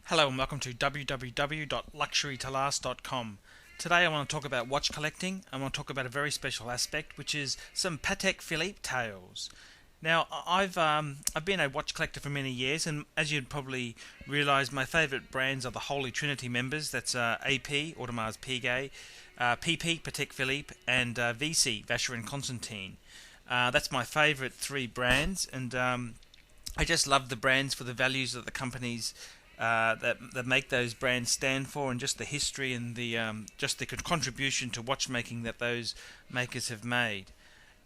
Hello and welcome to www.luxurytolast.com. Today I want to talk about watch collecting. I want to talk about a very special aspect, which is some Patek Philippe tales. Now I've been a watch collector for many years, and as you'd probably realise, my favourite brands are the Holy Trinity members. That's AP, Audemars Piguet, PP, Patek Philippe, and VC, Vacheron Constantin. That's my favourite three brands, and I just love the brands for the values that the companies that make those brands stand for, and just the history and the just the contribution to watchmaking that those makers have made.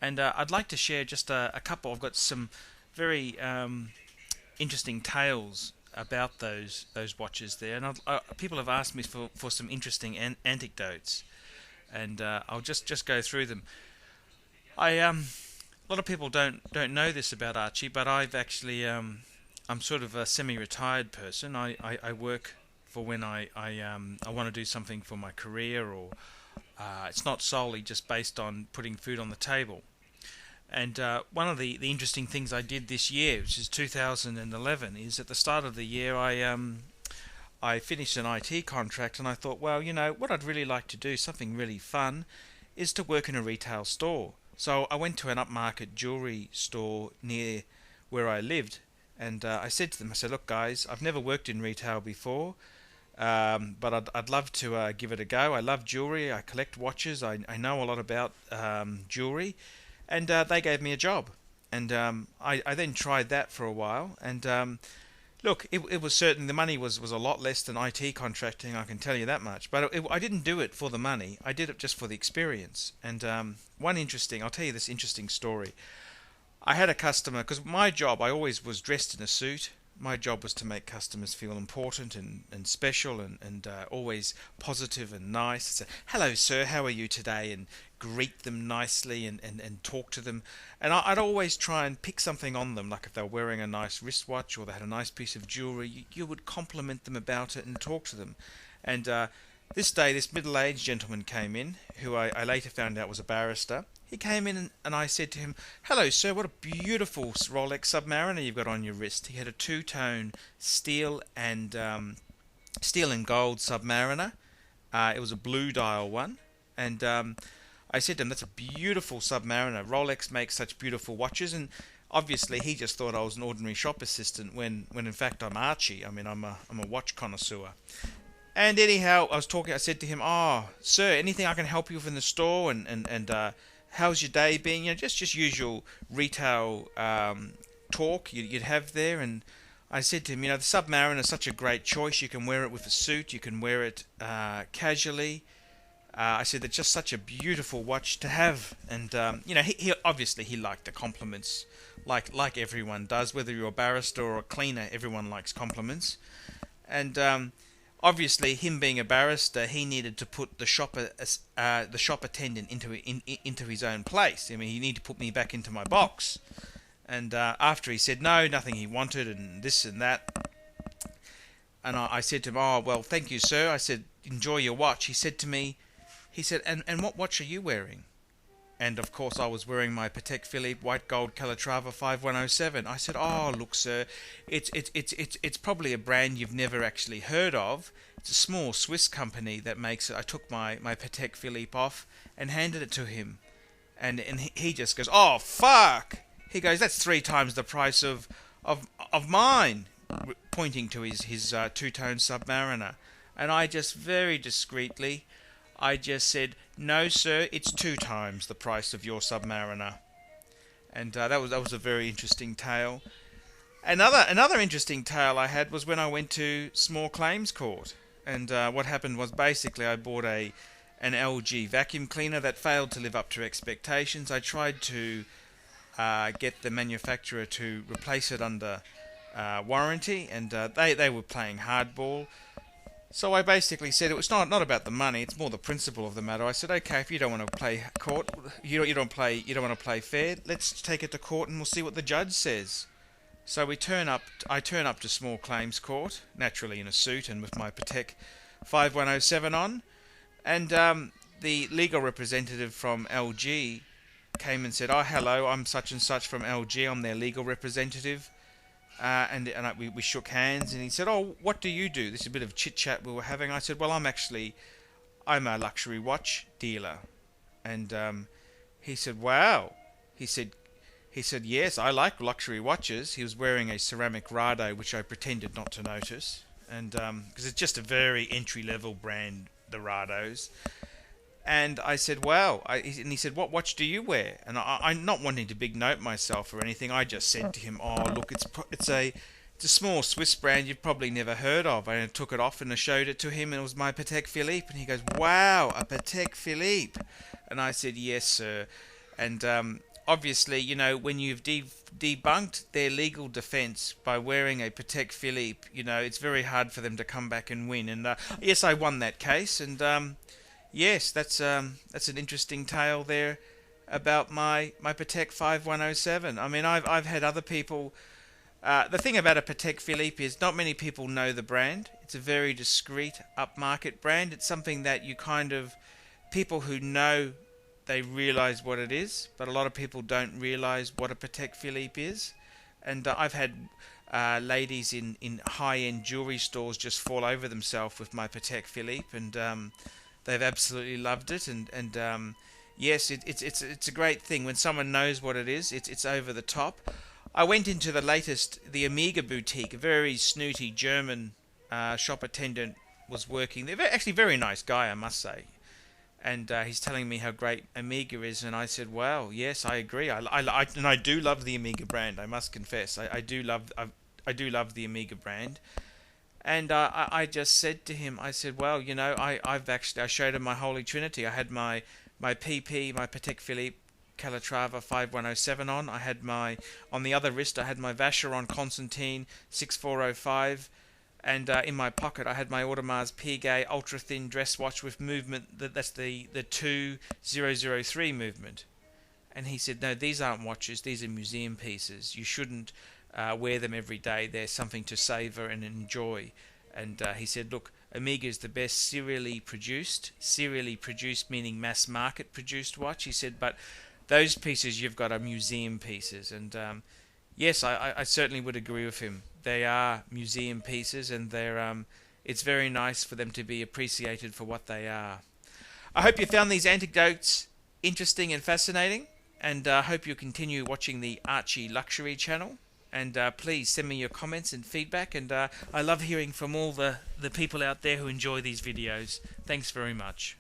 And I'd like to share just a couple. I've got some very interesting tales about those watches there, and people have asked me for some interesting anecdotes, and I'll just go through them. A lot of people don't know this about Archie, but I've actually I'm sort of a semi-retired person. I work for when I want to do something for my career, or it's not solely just based on putting food on the table. And one of the interesting things I did this year, which is 2011, is at the start of the year I finished an IT contract, and I thought, well, what I'd really like to do, something really fun, is to work in a retail store. So I went to an upmarket jewelry store near where I lived, and I said to them, I said, look guys, I've never worked in retail before, but I'd love to give it a go. I love jewelry, I collect watches, I know a lot about jewelry, and they gave me a job. And I then tried that for a while, and look, it was certain the money was a lot less than IT contracting, I can tell you that much. But I didn't do it for the money. I did it just for the experience. And I'll tell you this interesting story. I had a customer, because my job, I always was dressed in a suit. My job was to make customers feel important and special, and always positive and nice. So, hello sir, how are you today? And greet them nicely, and talk to them. And I'd always try and pick something on them, like if they were wearing a nice wristwatch or they had a nice piece of jewelry, you would compliment them about it and talk to them. And this day, this middle-aged gentleman came in, who I later found out was a barrister. He came in, and I said to him, hello sir, what a beautiful Rolex Submariner you've got on your wrist. He had a two-tone steel and gold Submariner. It was a blue dial one. And I said to him, that's a beautiful Submariner. Rolex makes such beautiful watches. And obviously he just thought I was an ordinary shop assistant, when in fact I'm Archie. I mean, I'm a watch connoisseur. And anyhow, I said to him, oh sir, anything I can help you with in the store? And how's your day been? Just usual retail talk you'd have there. And I said to him, the Submariner is such a great choice. You can wear it with a suit. You can wear it casually. I said, it's just such a beautiful watch to have. And he obviously he liked the compliments, like everyone does. Whether you're a barrister or a cleaner, everyone likes compliments. And obviously, him being a barrister, he needed to put the shop attendant into his own place. I mean, he needed to put me back into my box. And after he said no, nothing he wanted, and this and that, and I said to him, oh well, thank you, sir. I said, enjoy your watch. He said to me, and what watch are you wearing? And of course, I was wearing my Patek Philippe white gold Calatrava 5107. I said, "Oh, look, sir, it's probably a brand you've never actually heard of. It's a small Swiss company that makes it." I took my Patek Philippe off and handed it to him, and he just goes, "Oh, fuck!" He goes, "That's 3 times the price of mine," pointing to his two-tone Submariner. And I just very discreetly, I just said, "No, sir, it's 2 times the price of your Submariner." And that was a very interesting tale. Another interesting tale I had was when I went to small claims court. And what happened was, basically I bought an LG vacuum cleaner that failed to live up to expectations. I tried to get the manufacturer to replace it under warranty, and they were playing hardball. So I basically said, it was not about the money, it's more the principle of the matter. I said, okay, if you don't want to play court, you don't want to play fair, let's take it to court and we'll see what the judge says. So I turn up to small claims court, naturally in a suit and with my Patek 5107 on, and the legal representative from LG came and said, "Oh, hello, I'm such and such from LG, I'm their legal representative. we shook hands, and he said, "Oh, what do you do?" This is a bit of chit chat we were having. I said, "Well, I'm a luxury watch dealer," and he said, "Wow." He said, "Yes, I like luxury watches." He was wearing a ceramic Rado, which I pretended not to notice, and because it's just a very entry level brand, the Rados. And I said, "Wow." And he said, "What watch do you wear?" And I'm not wanting to big note myself or anything. I just said to him, "Oh, look, it's a small Swiss brand you've probably never heard of." And I took it off and I showed it to him, and it was my Patek Philippe. And he goes, "Wow, a Patek Philippe." And I said, "Yes, sir." And obviously, when you've debunked their legal defense by wearing a Patek Philippe, it's very hard for them to come back and win. And yes, I won that case. And yes, that's an interesting tale there about my Patek 5107. I mean, I've had other people. The thing about a Patek Philippe is not many people know the brand. It's a very discreet, upmarket brand. It's something that people who know, they realize what it is, but a lot of people don't realize what a Patek Philippe is. And I've had ladies in high-end jewelry stores just fall over themselves with my Patek Philippe, and they've absolutely loved it. And yes, it's a great thing when someone knows what it is. It's over the top. I went into the Omega boutique. A very snooty German shop attendant was working there. Actually, very nice guy, I must say. And he's telling me how great Omega is, and I said, "Wow, yes, I agree. And I do love the Omega brand. I must confess, I do love the Omega brand." And I just said to him, I said, "Well, I showed him my Holy Trinity. I had my PP, my Patek Philippe Calatrava 5107 on. I had on the other wrist, I had my Vacheron Constantine 6405. And in my pocket, I had my Audemars Piguet ultra thin dress watch with movement. That's the 2003 movement." And he said, "No, these aren't watches. These are museum pieces. You shouldn't wear them every day. They're something to savor and enjoy." And he said, "Look, Omega is the best serially produced meaning mass market produced watch." He said, "But those pieces you've got are museum pieces." And yes, I certainly would agree with him. They are museum pieces, and it's very nice for them to be appreciated for what they are. I hope you found these anecdotes interesting and fascinating, and I hope you continue watching the Archie Luxury channel. And please send me your comments and feedback, and I love hearing from all the people out there who enjoy these videos. Thanks very much.